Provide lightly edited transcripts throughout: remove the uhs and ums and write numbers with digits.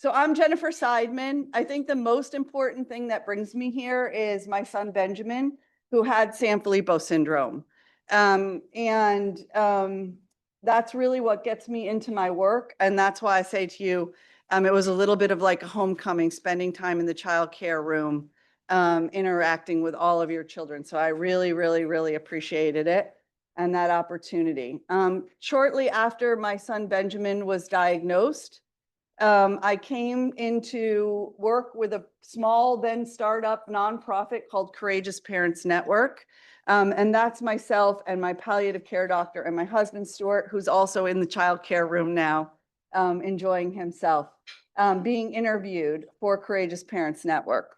So I'm Jennifer Seidman. I think the most important thing that brings me here is my son Benjamin, who had Sanfilippo syndrome. That's really what gets me into my work. And that's why I say to you, it was a little bit of like a homecoming, spending time in the child care room, interacting with all of your children. So I really, really, really appreciated it and that opportunity. Shortly after my son Benjamin was diagnosed, I came into work with a small, then startup nonprofit called Courageous Parents Network. And that's myself and my palliative care doctor and my husband, Stuart, who's also in the child care room now, enjoying himself, being interviewed for Courageous Parents Network.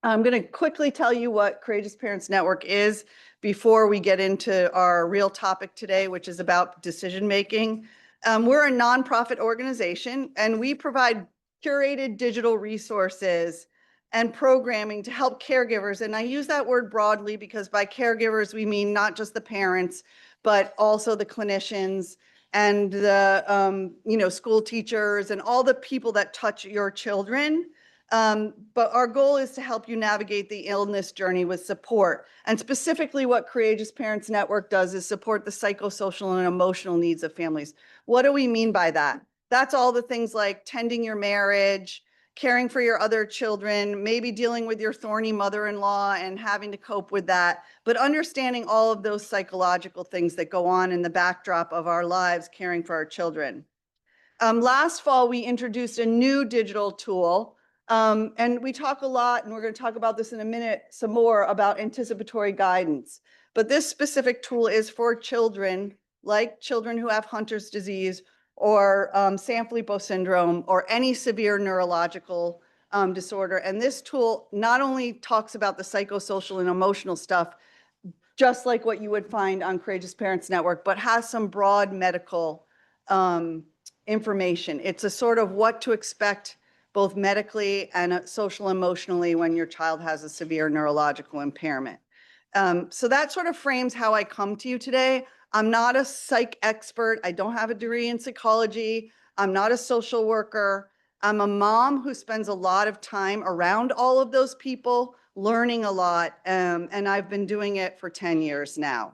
I'm going to quickly tell you what Courageous Parents Network is before we get into our real topic today, which is about decision making. We're a nonprofit organization, and we provide curated digital resources and programming to help caregivers. And I use that word broadly because by caregivers, we mean not just the parents, but also the clinicians and the school teachers and all the people that touch your children. But our goal is to help you navigate the illness journey with support. And specifically what Courageous Parents Network does is support the psychosocial and emotional needs of families. What do we mean by that? That's all the things like tending your marriage, caring for your other children, maybe dealing with your thorny mother-in-law and having to cope with that, but understanding all of those psychological things that go on in the backdrop of our lives caring for our children. Last fall, we introduced a new digital tool. And we talk a lot, and we're going to talk about this in a minute, some more about anticipatory guidance. But this specific tool is for children, like children who have Hunter's disease or Sanfilippo syndrome or any severe neurological disorder. And this tool not only talks about the psychosocial and emotional stuff, just like what you would find on Courageous Parents Network, but has some broad medical information. It's a sort of what to expect both medically and social emotionally when your child has a severe neurological impairment. So that sort of frames how I come to you today. I'm not a psych expert. I don't have a degree in psychology. I'm not a social worker. I'm a mom who spends a lot of time around all of those people, learning a lot, and I've been doing it for 10 years now.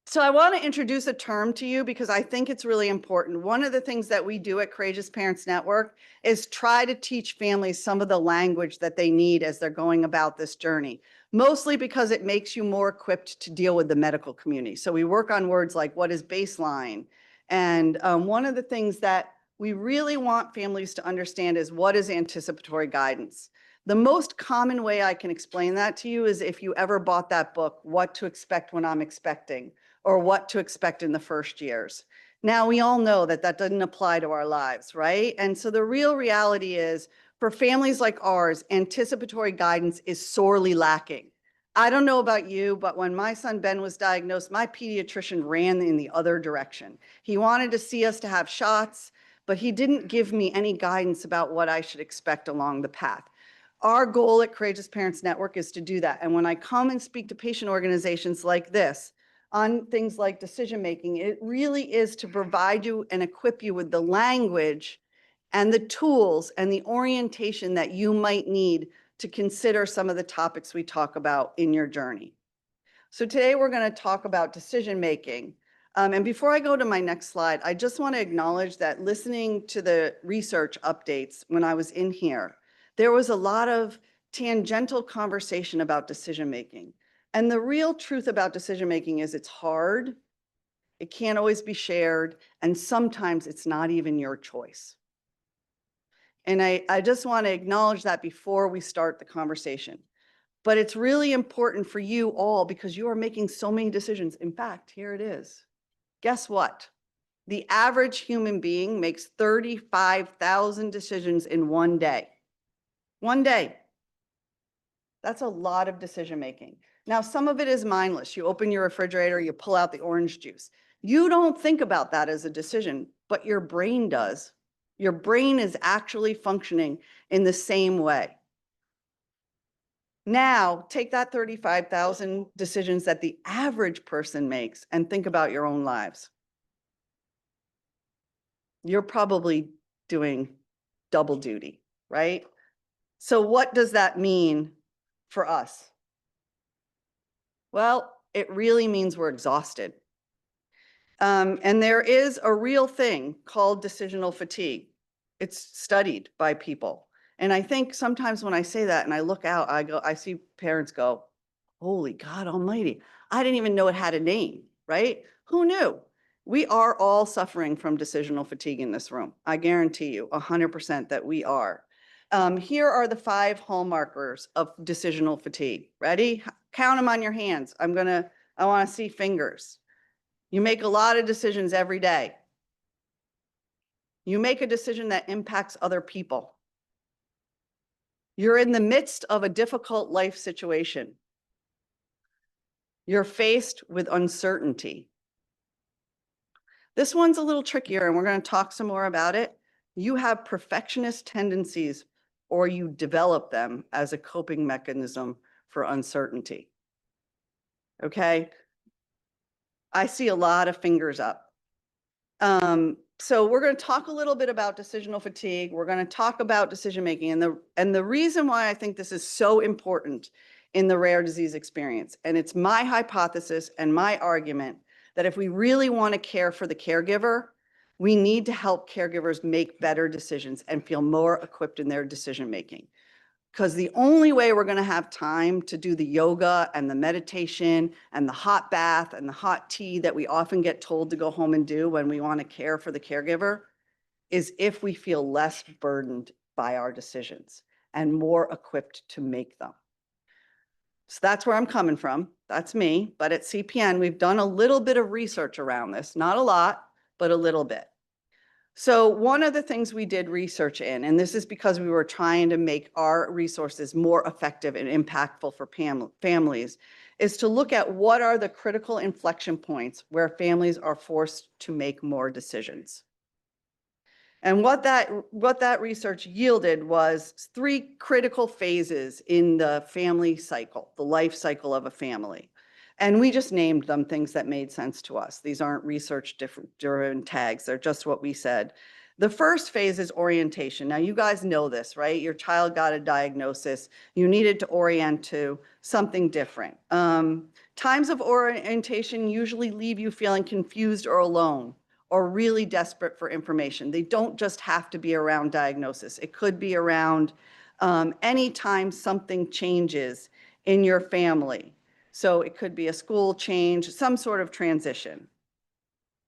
So I want to introduce a term to you because I think it's really important. One of the things that we do at Courageous Parents Network is try to teach families some of the language that they need as they're going about this journey, mostly because it makes you more equipped to deal with the medical community. So we work on words like what is baseline. And one of the things that we really want families to understand is what is anticipatory guidance. The most common way I can explain that to you is if you ever bought that book, What to Expect When I'm Expecting, or What to Expect in the First Years. Now, we all know that that doesn't apply to our lives, right? And so the real reality is, for families like ours, anticipatory guidance is sorely lacking. I don't know about you, but when my son Ben was diagnosed, my pediatrician ran in the other direction. He wanted to see us to have shots, but he didn't give me any guidance about what I should expect along the path. Our goal at Courageous Parents Network is to do that. And when I come and speak to patient organizations like this, on things like decision making, it really is to provide you and equip you with the language and the tools and the orientation that you might need to consider some of the topics we talk about in your journey. So today we're going to talk about decision making. And before I go to my next slide, I just want to acknowledge that listening to the research updates when I was in here, there was a lot of tangential conversation about decision making. And the real truth about decision making is it's hard, it can't always be shared, and sometimes it's not even your choice. And I just want to acknowledge that before we start the conversation. But it's really important for you all because you are making so many decisions. In fact, here it is. Guess what? The average human being makes 35,000 decisions in one day. One day. That's a lot of decision making. Now, some of it is mindless. You open your refrigerator, you pull out the orange juice. You don't think about that as a decision, but your brain does. Your brain is actually functioning in the same way. Now, take that 35,000 decisions that the average person makes and think about your own lives. You're probably doing double duty, right? So what does that mean for us? Well, it really means we're exhausted. And there is a real thing called decisional fatigue. It's studied by people. And I think sometimes when I say that and I look out, I see parents go, holy God almighty, I didn't even know it had a name, right? Who knew? We are all suffering from decisional fatigue in this room. I guarantee you 100% that we are. Here are the 5 hallmarkers of decisional fatigue. Ready? Count them on your hands. I want to see fingers. You make a lot of decisions every day. You make a decision that impacts other people. You're in the midst of a difficult life situation. You're faced with uncertainty. This one's a little trickier, and we're going to talk some more about it. You have perfectionist tendencies, or you develop them as a coping mechanism for uncertainty. Okay? I see a lot of fingers up. So we're going to talk a little bit about decisional fatigue. We're going to talk about decision making, and the reason why I think this is so important in the rare disease experience, and it's my hypothesis and my argument that if we really want to care for the caregiver, we need to help caregivers make better decisions and feel more equipped in their decision making. Because the only way we're going to have time to do the yoga and the meditation and the hot bath and the hot tea that we often get told to go home and do when we want to care for the caregiver is if we feel less burdened by our decisions and more equipped to make them. So that's where I'm coming from. That's me. But at CPN, we've done a little bit of research around this, not a lot, but a little bit. So one of the things we did research in, and this is because we were trying to make our resources more effective and impactful for families, is to look at what are the critical inflection points where families are forced to make more decisions. And what that research yielded was 3 critical phases in the family cycle, the life cycle of a family. And we just named them things that made sense to us. These aren't research-driven tags. They're just what we said. The first phase is orientation. Now, you guys know this, right? Your child got a diagnosis. You needed to orient to something different. Times of orientation usually leave you feeling confused or alone or really desperate for information. They don't just have to be around diagnosis. It could be around anytime something changes in your family. So it could be a school change, some sort of transition.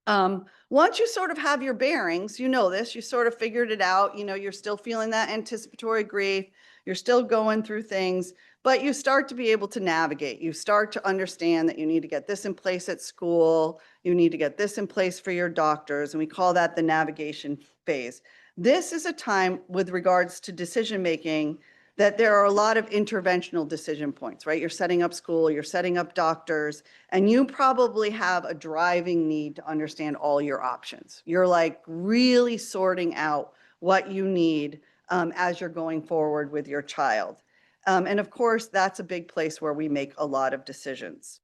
Once you sort of have your bearings, you know this, you sort of figured it out, you're still feeling that anticipatory grief, you're still going through things, but you start to be able to navigate. You start to understand that you need to get this in place at school, you need to get this in place for your doctors, and we call that the navigation phase. This is a time with regards to decision making that there are a lot of interventional decision points, right? You're setting up school, you're setting up doctors, and you probably have a driving need to understand all your options. You're like really sorting out what you need as you're going forward with your child. And of course, that's a big place where we make a lot of decisions.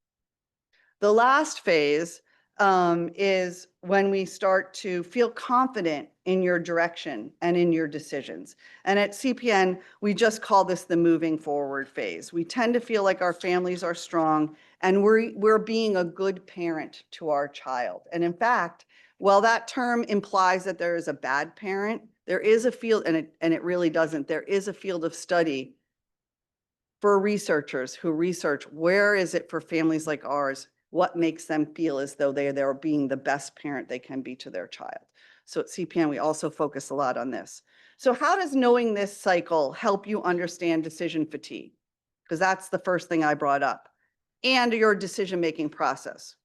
The last phase is when we start to feel confident in your direction and in your decisions. And at CPN, we just call this the moving forward phase. We tend to feel like our families are strong and we're being a good parent to our child. And in fact, while that term implies that there is a bad parent, there is a field, and it really doesn't, there is a field of study for researchers who research where is it for families like ours, what makes them feel as though they're being the best parent they can be to their child. So at CPN, we also focus a lot on this. So how does knowing this cycle help you understand decision fatigue? Because that's the first thing I brought up, and your decision-making process.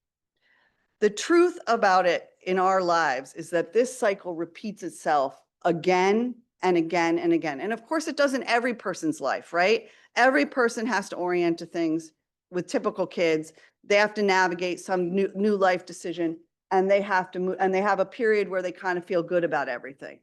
The truth about it in our lives is that this cycle repeats itself again and again and again. And of course, it does in every person's life, right? Every person has to orient to things. With typical kids, they have to navigate some new life decision, and they have to move, and they have a period where they kind of feel good about everything.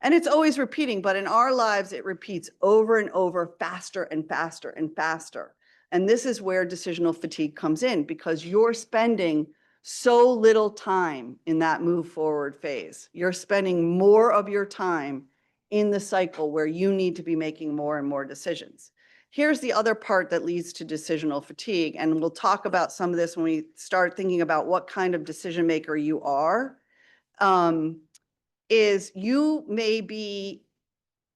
And it's always repeating, but in our lives, it repeats over and over, faster and faster and faster. And this is where decisional fatigue comes in, because you're spending so little time in that move forward phase. You're spending more of your time in the cycle where you need to be making more and more decisions. Here's the other part that leads to decisional fatigue, and we'll talk about some of this when we start thinking about what kind of decision maker you are, is you may be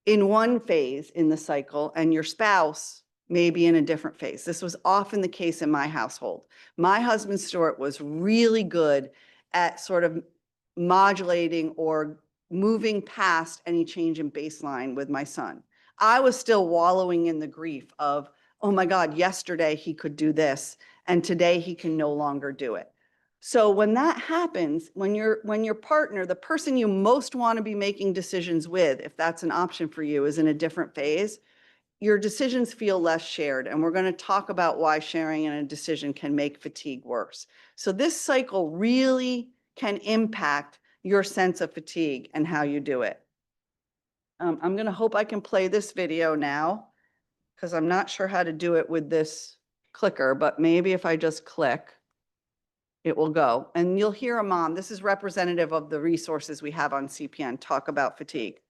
in one phase in the cycle and your spouse may be in a different phase. This was often the case in my household. My husband, Stuart, was really good at sort of modulating or moving past any change in baseline with my son. I was still wallowing in the grief of, oh my God, yesterday he could do this, and today he can no longer do it. So when that happens, when your partner, the person you most want to be making decisions with, if that's an option for you, is in a different phase, your decisions feel less shared. And we're going to talk about why sharing in a decision can make fatigue worse. So this cycle really can impact your sense of fatigue and how you do it. I'm going to hope I can play this video now, because I'm not sure how to do it with this clicker, but maybe if I just click, it will go. And you'll hear a mom, this is representative of the resources we have on CPN, talk about fatigue.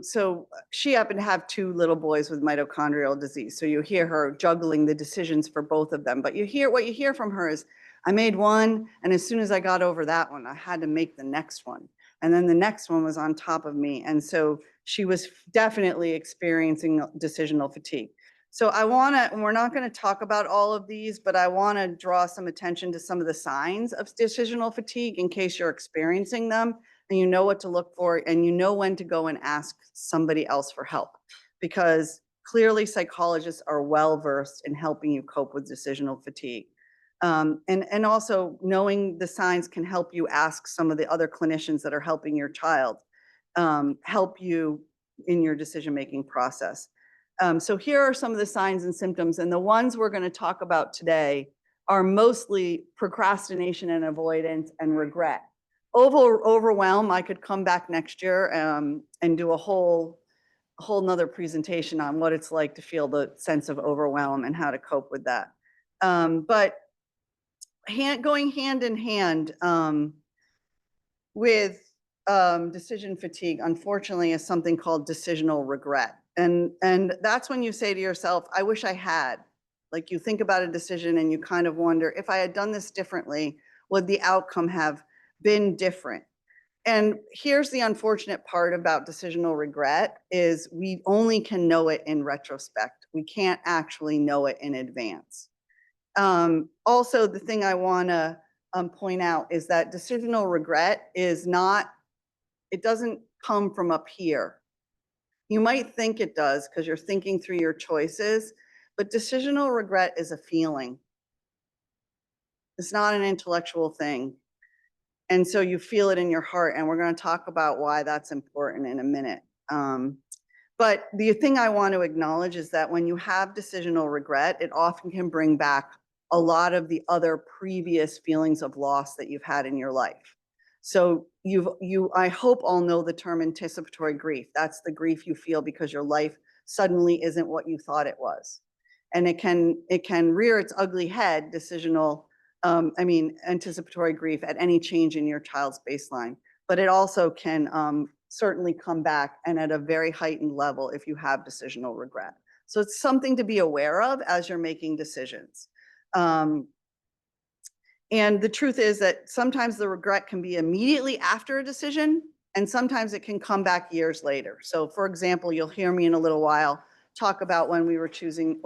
So she happened to have two little boys with mitochondrial disease. So you hear her juggling the decisions for both of them. But what you hear from her is, I made one, and as soon as I got over that one, I had to make the next one. And then the next one was on top of me. And so she was definitely experiencing decisional fatigue. So we're not going to talk about all of these, but I want to draw some attention to some of the signs of decisional fatigue in case you're experiencing them, and you know what to look for, and you know when to go and ask somebody else for help, because clearly psychologists are well versed in helping you cope with decisional fatigue. And also knowing the signs can help you ask some of the other clinicians that are helping your child help you in your decision-making process. So here are some of the signs and symptoms, and the ones we're going to talk about today are mostly procrastination and avoidance and regret. Overwhelm, I could come back next year and do a whole nother presentation on what it's like to feel the sense of overwhelm and how to cope with that. But going hand in hand with decision fatigue, unfortunately, is something called decisional regret. And that's when you say to yourself, I wish I had. Like, you think about a decision and you kind of wonder, if I had done this differently, would the outcome have been different? And here's the unfortunate part about decisional regret is we only can know it in retrospect. We can't actually know it in advance. Also, the thing I want to point out is that decisional regret is not, it doesn't come from up here. You might think it does because you're thinking through your choices, but decisional regret is a feeling. It's not an intellectual thing. And so you feel it in your heart, and we're going to talk about why that's important in a minute. But the thing I want to acknowledge is that when you have decisional regret, it often can bring back a lot of the other previous feelings of loss that you've had in your life. So I hope all know the term anticipatory grief. That's the grief you feel because your life suddenly isn't what you thought it was. And it can rear its ugly head, anticipatory grief at any change in your child's baseline. But it also can certainly come back and at a very heightened level if you have decisional regret. So it's something to be aware of as you're making decisions. And the truth is that sometimes the regret can be immediately after a decision, and sometimes it can come back years later. So for example, you'll hear me in a little while talk about when we were choosing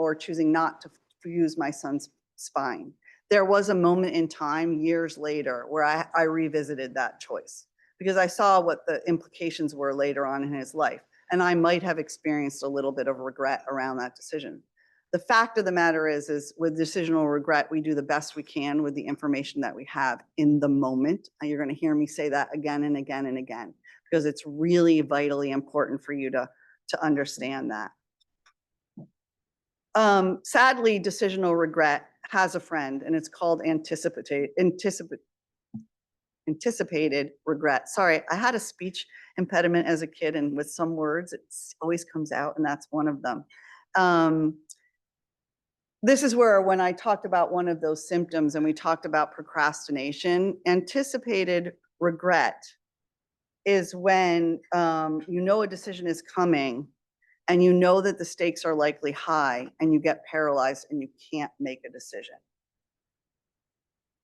not to use my son's spine. There was a moment in time years later where I revisited that choice because I saw what the implications were later on in his life. And I might have experienced a little bit of regret around that decision. The fact of the matter is with decisional regret, we do the best we can with the information that we have in the moment. And you're going to hear me say that again and again and again, because it's really vitally important for you to understand that. Sadly, decisional regret has a friend, and it's called anticipated regret. Sorry, I had a speech impediment as a kid, and with some words, it always comes out, and that's one of them. This is where, when I talked about one of those symptoms and we talked about procrastination, anticipated regret is when you know a decision is coming and you know that the stakes are likely high and you get paralyzed and you can't make a decision.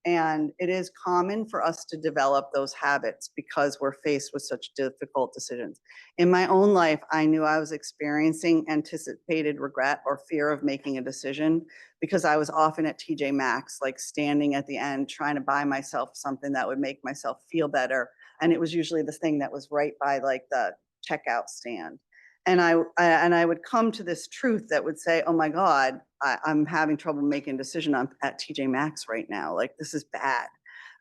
And it is common for us to develop those habits because we're faced with such difficult decisions. In my own life, I knew I was experiencing anticipated regret or fear of making a decision because I was often at TJ Maxx, like standing at the end, trying to buy myself something that would make myself feel better. And it was usually the thing that was right by like the checkout stand. And I would come to this truth that would say, oh my God, I'm having trouble making a decision. I'm at TJ Maxx right now. Like, this is bad.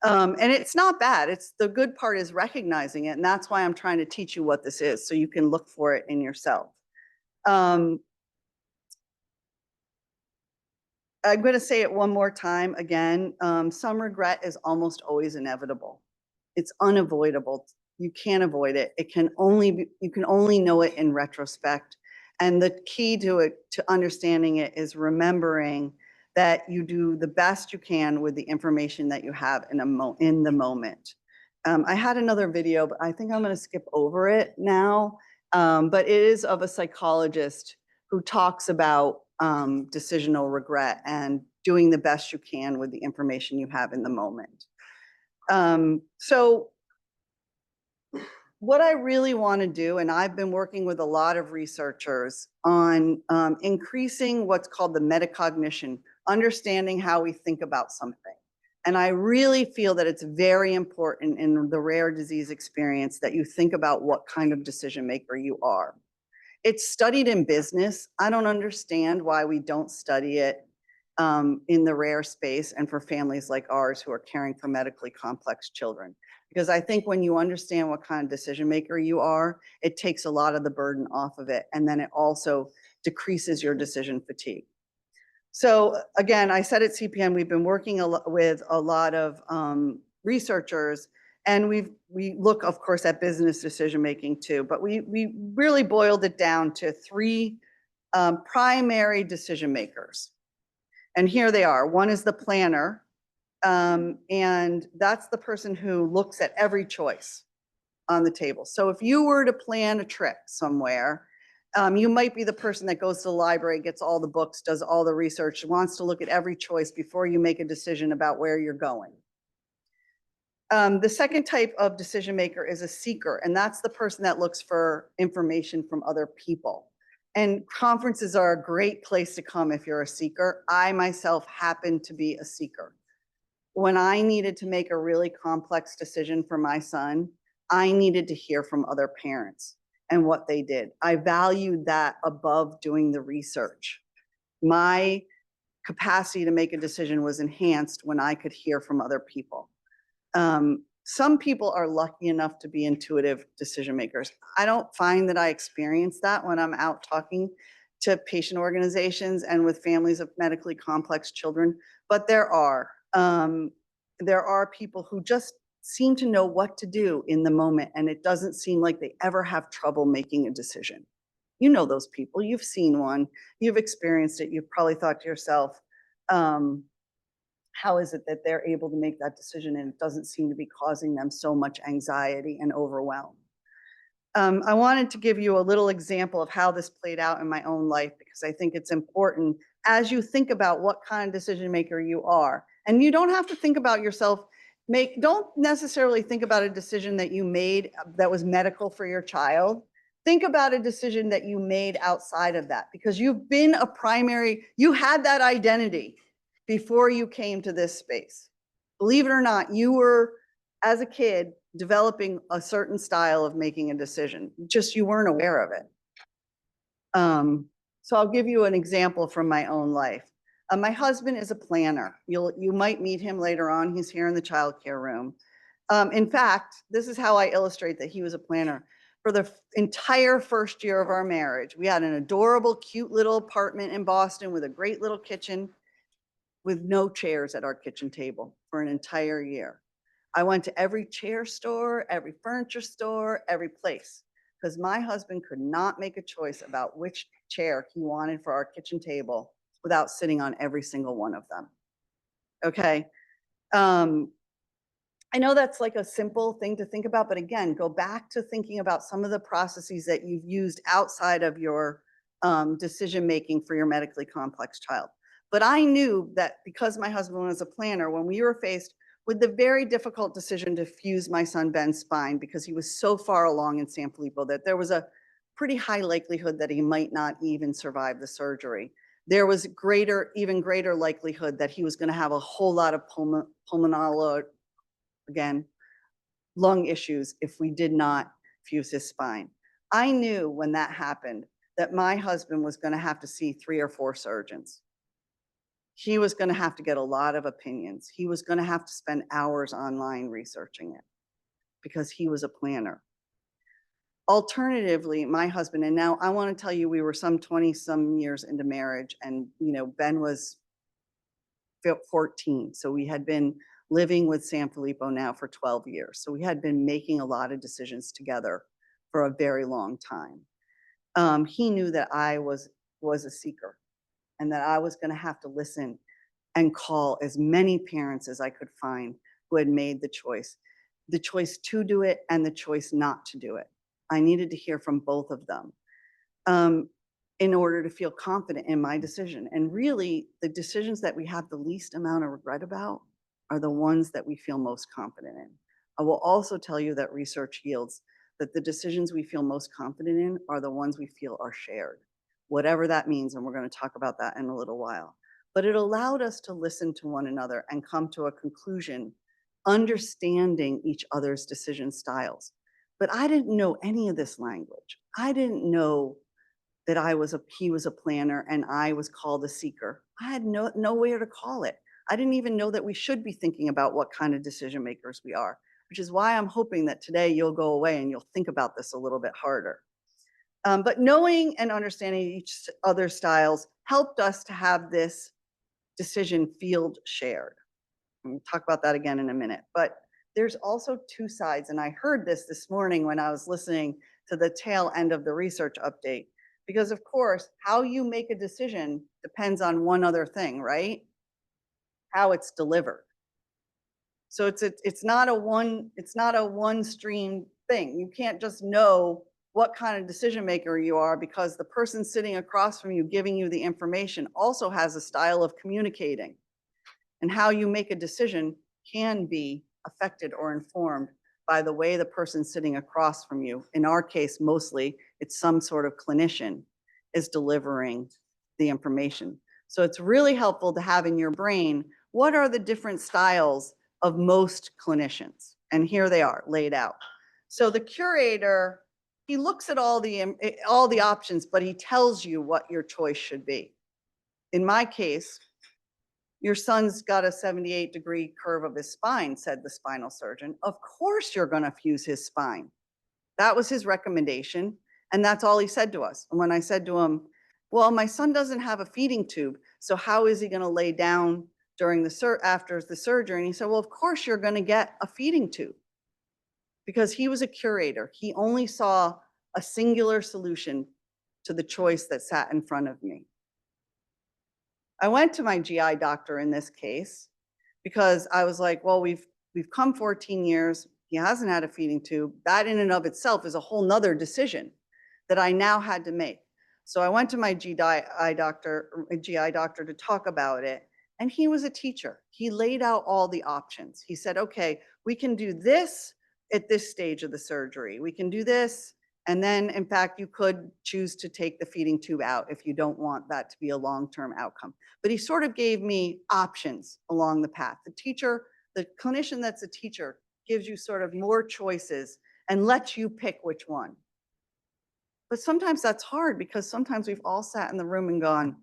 And it's not bad. It's the good part is recognizing it. And that's why I'm trying to teach you what this is so you can look for it in yourself. I'm going to say it one more time again. Some regret is almost always inevitable. It's unavoidable. You can't avoid it. You can only know it in retrospect. And the key to it, to understanding it, is remembering that you do the best you can with the information that you have in the moment. I had another video, but I think I'm going to skip over it now. But it is of a psychologist who talks about decisional regret and doing the best you can with the information you have in the moment. So what I really want to do, and I've been working with a lot of researchers on increasing what's called the metacognition, understanding how we think about something. And I really feel that it's very important in the rare disease experience that you think about what kind of decision maker you are. It's studied in business. I don't understand why we don't study it in the rare space and for families like ours who are caring for medically complex children. Because I think when you understand what kind of decision maker you are, it takes a lot of the burden off of it. And then it also decreases your decision fatigue. So again, I said at CPN, we've been working with a lot of researchers, and we look, of course, at business decision making too, but we really boiled it down to three primary decision makers. And here they are. One is the planner, and that's the person who looks at every choice on the table. So if you were to plan a trip somewhere, you might be the person that goes to the library, gets all the books, does all the research, wants to look at every choice before you make a decision about where you're going. The second type of decision maker is a seeker, and that's the person that looks for information from other people. And conferences are a great place to come if you're a seeker. I myself happen to be a seeker. When I needed to make a really complex decision for my son, I needed to hear from other parents and what they did. I valued that above doing the research. My capacity to make a decision was enhanced when I could hear from other people. Some people are lucky enough to be intuitive decision makers. I don't find that I experience that when I'm out talking to patient organizations and with families of medically complex children, but there are people who just seem to know what to do in the moment, and it doesn't seem like they ever have trouble making a decision. You know those people, you've seen one, you've experienced it, you've probably thought to yourself, how is it that they're able to make that decision and it doesn't seem to be causing them so much anxiety and overwhelm? I wanted to give you a little example of how this played out in my own life because I think it's important as you think about what kind of decision maker you are. And you don't have to think about yourself, don't necessarily think about a decision that you made that was medical for your child. Think about a decision that you made outside of that because you've been a primary, you had that identity before you came to this space. Believe it or not, you were, as a kid, developing a certain style of making a decision, just you weren't aware of it. So I'll give you an example from my own life. My husband is a planner. You might meet him later on. He's here in the childcare room. In fact, this is how I illustrate that he was a planner. For the entire first year of our marriage, we had an adorable, cute little apartment in Boston with a great little kitchen with no chairs at our kitchen table for an entire year. I went to every chair store, every furniture store, every place, because my husband could not make a choice about which chair he wanted for our kitchen table without sitting on every single one of them. Okay. I know that's like a simple thing to think about, but again, go back to thinking about some of the processes that you've used outside of your decision making for your medically complex child. But I knew that because my husband was a planner, when we were faced with the very difficult decision to fuse my son Ben's spine because he was so far along in Sanfilippo that there was a pretty high likelihood that he might not even survive the surgery. There was even greater likelihood that he was going to have a whole lot of pulmonary, again, lung issues if we did not fuse his spine. I knew when that happened that my husband was going to have to see 3 or 4 surgeons. He was going to have to get a lot of opinions. He was going to have to spend hours online researching it because he was a planner. Alternatively, my husband, and now I want to tell you, we were some 20 some years into marriage and, Ben was 14. So we had been living with Sanfilippo now for 12 years. So we had been making a lot of decisions together for a very long time. He knew that I was a seeker and that I was going to have to listen and call as many parents as I could find who had made the choice to do it and the choice not to do it. I needed to hear from both of them in order to feel confident in my decision. And really, the decisions that we have the least amount of regret about are the ones that we feel most confident in. I will also tell you that research yields that the decisions we feel most confident in are the ones we feel are shared, whatever that means, and we're going to talk about that in a little while. But it allowed us to listen to one another and come to a conclusion, understanding each other's decision styles. But I didn't know any of this language. I didn't know that he was a planner and I was called a seeker. I had nowhere to call it. I didn't even know that we should be thinking about what kind of decision makers we are, which is why I'm hoping that today you'll go away and you'll think about this a little bit harder. But knowing and understanding each other's styles helped us to have this decision field shared. We'll talk about that again in a minute. But there's also 2 sides, and I heard this morning when I was listening to the tail end of the research update. Because of course, how you make a decision depends on one other thing, right? How it's delivered. So it's not a one stream thing. You can't just know what kind of decision maker you are because the person sitting across from you giving you the information also has a style of communicating. And how you make a decision can be affected or informed by the way the person sitting across from you, in our case, mostly it's some sort of clinician, is delivering the information. So it's really helpful to have in your brain, what are the different styles of most clinicians? And here they are laid out. So the curator, he looks at all the options, but he tells you what your choice should be. In my case, your son's got a 78-degree curve of his spine, said the spinal surgeon. Of course you're going to fuse his spine. That was his recommendation, and that's all he said to us. And when I said to him, well, my son doesn't have a feeding tube, so how is he going to lay down after the surgery? And he said, well, of course you're going to get a feeding tube. Because he was a curator. He only saw a singular solution to the choice that sat in front of me. I went to my GI doctor in this case because I was like, well, we've come 14 years. He hasn't had a feeding tube. That in and of itself is a whole nother decision that I now had to make. So I went to my GI doctor to talk about it. And he was a teacher. He laid out all the options. He said, okay, we can do this at this stage of the surgery. We can do this. And then, in fact, you could choose to take the feeding tube out if you don't want that to be a long-term outcome. But he sort of gave me options along the path. The clinician that's a teacher gives you sort of more choices and lets you pick which one. But sometimes that's hard because sometimes we've all sat in the room and gone,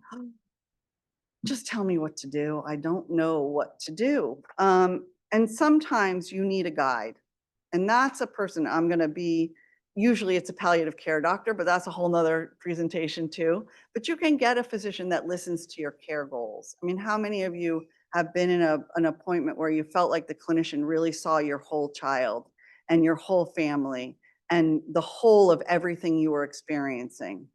just tell me what to do. I don't know what to do. And sometimes you need a guide. And that's a person I'm going to be, usually it's a palliative care doctor, but that's a whole nother presentation too. But you can get a physician that listens to your care goals. I mean, how many of you have been in an appointment where you felt like the clinician really saw your whole child and your whole family and the whole of everything you were experiencing?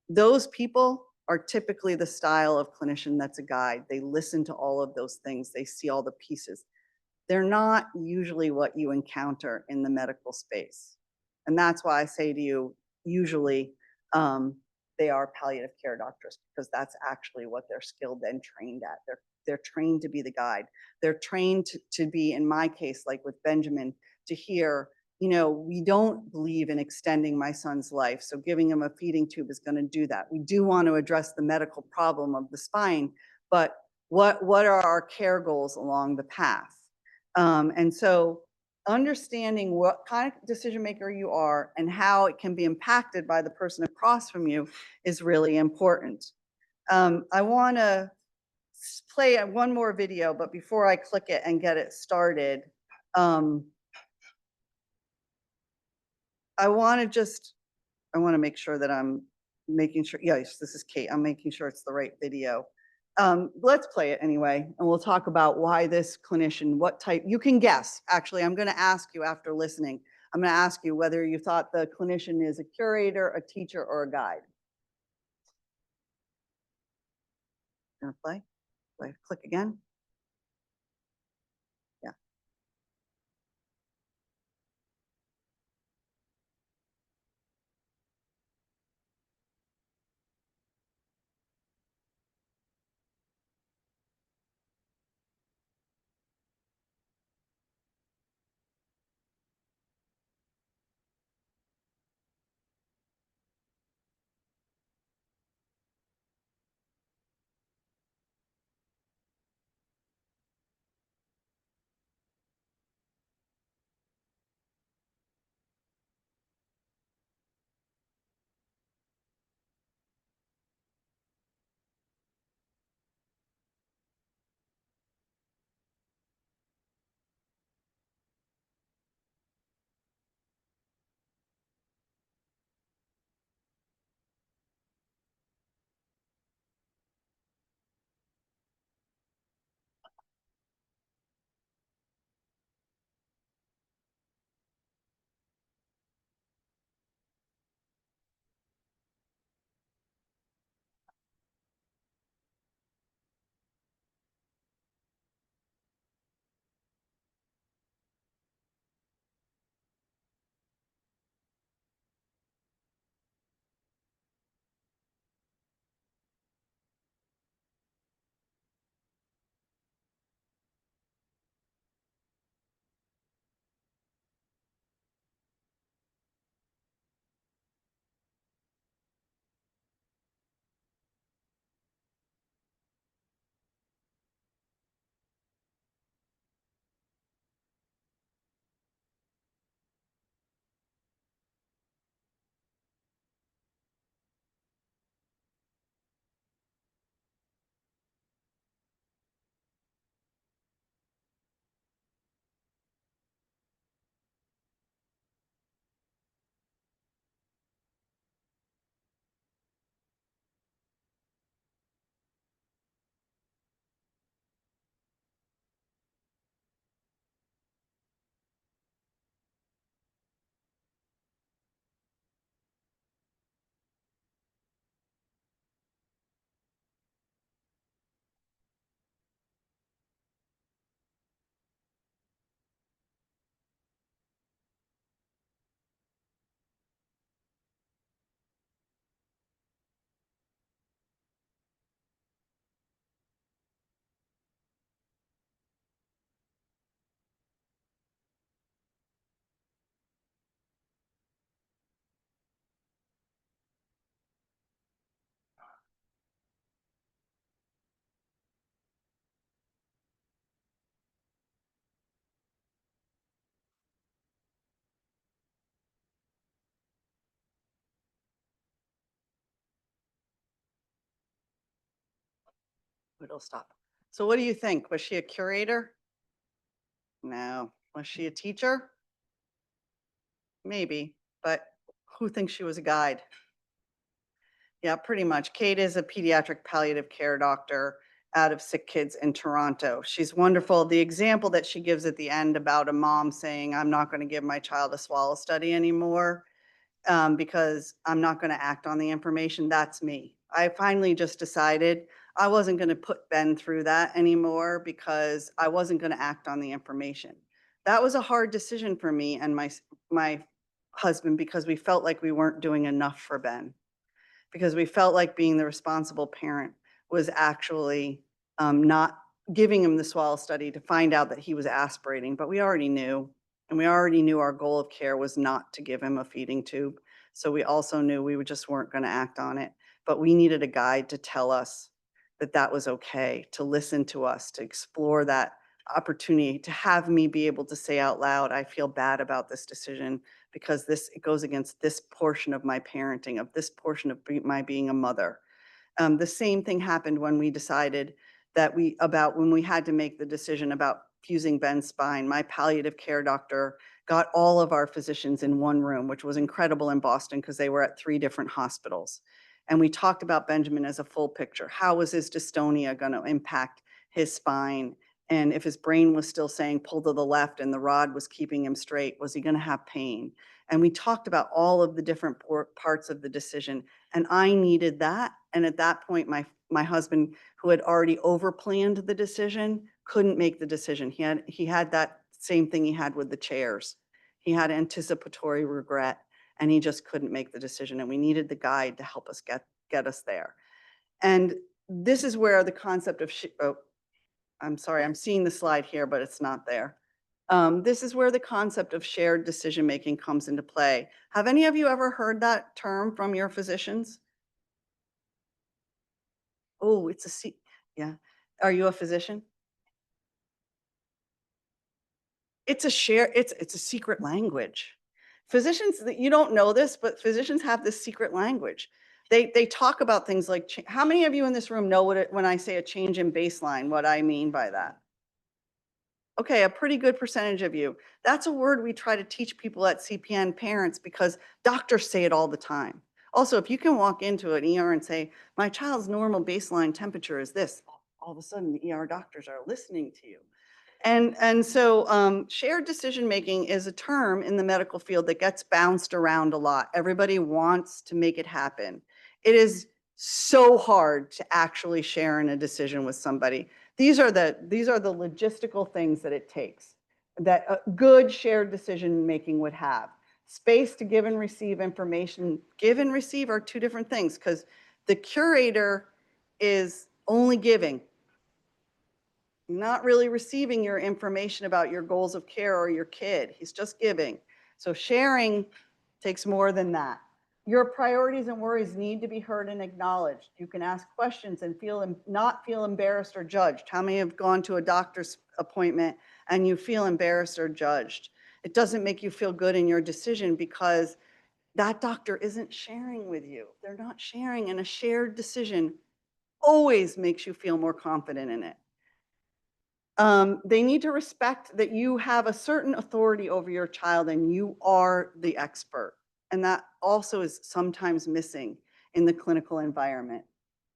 Those people are typically the style of clinician that's a guide. They listen to all of those things. They see all the pieces. They're not usually what you encounter in the medical space. And that's why I say to you, usually they are palliative care doctors because that's actually what they're skilled and trained at. They're trained to be the guide. They're trained to be, in my case, like with Benjamin, to hear, we don't believe in extending my son's life, so giving him a feeding tube is going to do that. We do want to address the medical problem of the spine, but what are our care goals along the path? And so understanding what kind of decision maker you are and how it can be impacted by the person across from you is really important. I want to play one more video, but before I click it and get it started, I want to make sure that I'm making sure, yes, this is Kate. I'm making sure it's the right video. Let's play it anyway, and we'll talk about why this clinician, what type, you can guess. Actually, I'm going to ask you after listening, I'm going to ask you whether you thought the clinician is a curator, a teacher, or a guide. Going to play? Do I click again? Yeah. It'll stop. So what do you think? Was she a curator? No. Was she a teacher? Maybe. But who thinks she was a guide? Yeah, pretty much. Kate is a pediatric palliative care doctor out of Sick Kids in Toronto. She's wonderful. The example that she gives at the end about a mom saying, I'm not going to give my child a swallow study anymore because I'm not going to act on the information. That's me. I finally just decided I wasn't going to put Ben through that anymore because I wasn't going to act on the information. That was a hard decision for me and my husband because we felt like we weren't doing enough for Ben, because we felt like being the responsible parent was actually not giving him the swallow study to find out that he was aspirating, but we already knew. And we already knew our goal of care was not to give him a feeding tube. So we also knew we just weren't going to act on it. But we needed a guide to tell us that that was okay, to listen to us, to explore that opportunity, to have me be able to say out loud, I feel bad about this decision because it goes against this portion of my parenting, of this portion of my being a mother. The same thing happened when we decided when we had to make the decision about fusing Ben's spine. My palliative care doctor got all of our physicians in one room, which was incredible in Boston because they were at 3 different hospitals. And we talked about Benjamin as a full picture. How was his dystonia going to impact his spine? And if his brain was still saying pull to the left and the rod was keeping him straight, was he going to have pain? And we talked about all of the different parts of the decision. And I needed that. And at that point, my husband, who had already overplanned the decision, couldn't make the decision. He had that same thing he had with the chairs. He had anticipatory regret, and he just couldn't make the decision. And we needed the guide to help us get us there. And this is where the concept of I'm sorry, I'm seeing the slide here, but it's not there. This is where the concept of shared decision making comes into play. Have any of you ever heard that term from your physicians? Oh, yeah. Are you a physician? It's a secret language. Physicians, you don't know this, but physicians have this secret language. They talk about things like, how many of you in this room know when I say a change in baseline, what I mean by that? Okay, a pretty good percentage of you. That's a word we try to teach people at CPN parents because doctors say it all the time. Also, if you can walk into an ER and say, my child's normal baseline temperature is this, all of a sudden the ER doctors are listening to you. And so shared decision making is a term in the medical field that gets bounced around a lot. Everybody wants to make it happen. It is so hard to actually share in a decision with somebody. These are the logistical things that it takes that a good shared decision making would have. Space to give and receive information. Give and receive are 2 different things because the curator is only giving, not really receiving your information about your goals of care or your kid. He's just giving. So sharing takes more than that. Your priorities and worries need to be heard and acknowledged. You can ask questions and not feel embarrassed or judged. How many have gone to a doctor's appointment and you feel embarrassed or judged? It doesn't make you feel good in your decision because that doctor isn't sharing with you. They're not sharing, and a shared decision always makes you feel more confident in it. They need to respect that you have a certain authority over your child and you are the expert. And that also is sometimes missing in the clinical environment.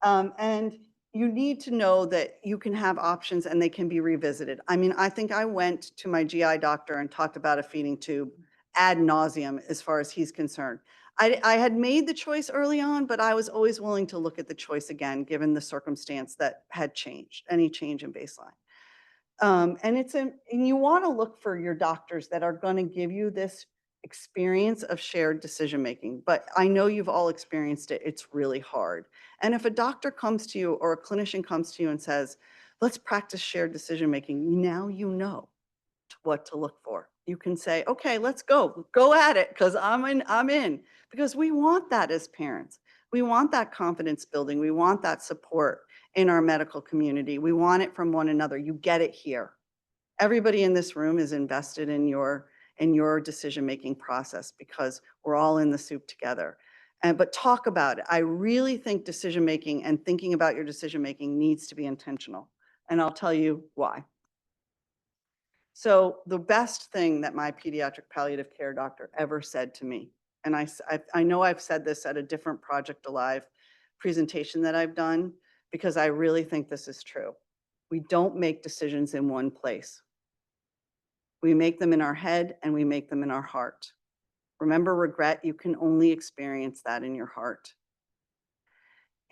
And you need to know that you can have options and they can be revisited. I mean, I think I went to my GI doctor and talked about a feeding tube ad nauseum as far as he's concerned. I had made the choice early on, but I was always willing to look at the choice again, given the circumstance that had changed, any change in baseline. And you want to look for your doctors that are going to give you this experience of shared decision making. But I know you've all experienced it. It's really hard. And if a doctor comes to you or a clinician comes to you and says, let's practice shared decision making, now you know what to look for. You can say, okay, let's go at it because I'm in. Because we want that as parents. We want that confidence building. We want that support in our medical community. We want it from one another. You get it here. Everybody in this room is invested in your decision-making process because we're all in the soup together. But talk about it. I really think decision-making and thinking about your decision-making needs to be intentional. And I'll tell you why. So the best thing that my pediatric palliative care doctor ever said to me, and I know I've said this at a different Project Alive presentation that I've done, because I really think this is true. We don't make decisions in one place. We make them in our head and we make them in our heart. Remember, regret, you can only experience that in your heart.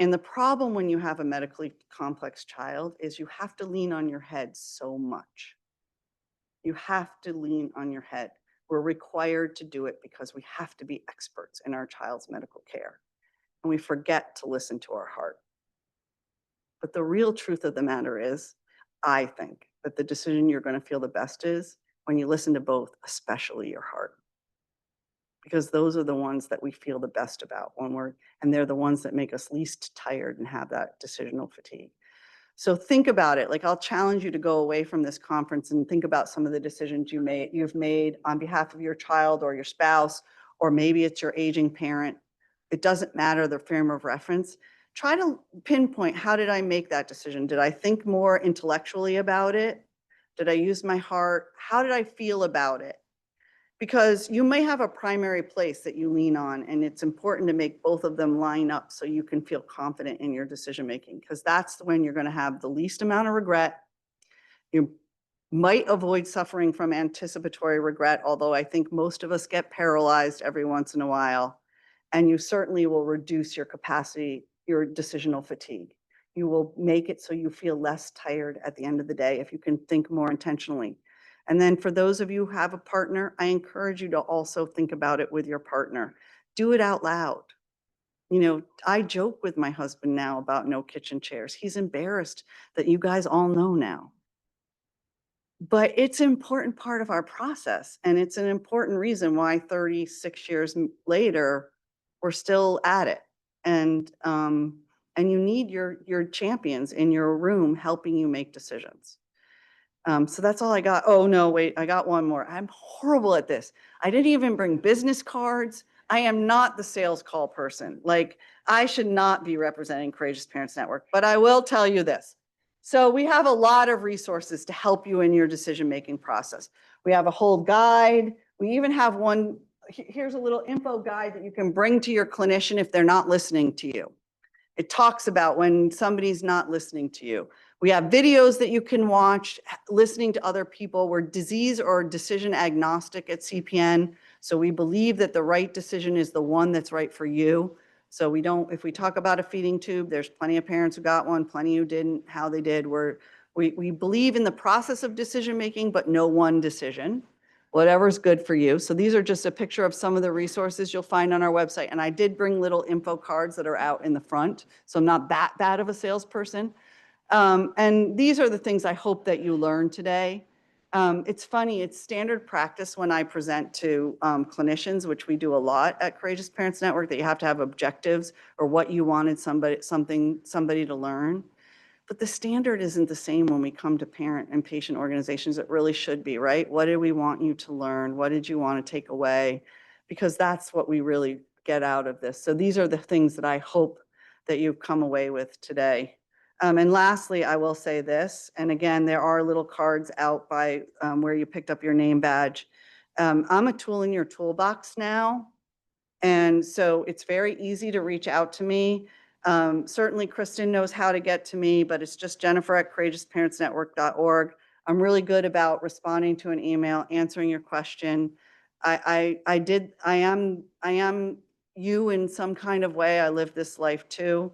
And the problem when you have a medically complex child is you have to lean on your head so much. You have to lean on your head. We're required to do it because we have to be experts in our child's medical care. And we forget to listen to our heart. But the real truth of the matter is, I think that the decision you're going to feel the best is when you listen to both, especially your heart. Because those are the ones that we feel the best about and they're the ones that make us least tired and have that decisional fatigue. So think about it. Like, I'll challenge you to go away from this conference and think about some of the decisions you've made on behalf of your child or your spouse, or maybe it's your aging parent. It doesn't matter the frame of reference. Try to pinpoint, how did I make that decision? Did I think more intellectually about it? Did I use my heart? How did I feel about it? Because you may have a primary place that you lean on, and it's important to make both of them line up so you can feel confident in your decision making, because that's when you're going to have the least amount of regret. You might avoid suffering from anticipatory regret, although I think most of us get paralyzed every once in a while. And you certainly will reduce your capacity, your decisional fatigue. You will make it so you feel less tired at the end of the day if you can think more intentionally. And then for those of you who have a partner, I encourage you to also think about it with your partner. Do it out loud. You know, I joke with my husband now about no kitchen chairs. He's embarrassed that you guys all know now. But it's an important part of our process, and it's an important reason why 36 years later, we're still at it. And you need your champions in your room helping you make decisions. So that's all I got. Oh, no, wait, I got one more. I'm horrible at this. I didn't even bring business cards. I am not the sales call person. Like, I should not be representing Courageous Parents Network, but I will tell you this. So we have a lot of resources to help you in your decision-making process. We have a whole guide. We even have one, here's a little info guide that you can bring to your clinician if they're not listening to you. It talks about when somebody's not listening to you. We have videos that you can watch, listening to other people. We're disease or decision agnostic at CPN. So we believe that the right decision is the one that's right for you. So we don't, if we talk about a feeding tube, there's plenty of parents who got one, plenty who didn't, how they did. We believe in the process of decision making, but no one decision. Whatever's good for you. So these are just a picture of some of the resources you'll find on our website. And I did bring little info cards that are out in the front. So I'm not that bad of a salesperson. And these are the things I hope that you learn today. It's funny, it's standard practice when I present to clinicians, which we do a lot at Courageous Parents Network, that you have to have objectives or what you wanted somebody to learn. But the standard isn't the same when we come to parent and patient organizations. It really should be, right? What did we want you to learn? What did you want to take away? Because that's what we really get out of this. So these are the things that I hope that you've come away with today. And lastly, I will say this, and again, there are little cards out by where you picked up your name badge. I'm a tool in your toolbox now. And so it's very easy to reach out to me. Certainly Kristen knows how to get to me, but it's just Jennifer@courageousparentsnetwork.org. I'm really good about responding to an email, answering your question. I am you in some kind of way. I live this life too.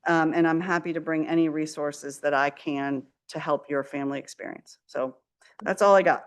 And I'm happy to bring any resources that I can to help your family experience. So that's all I got.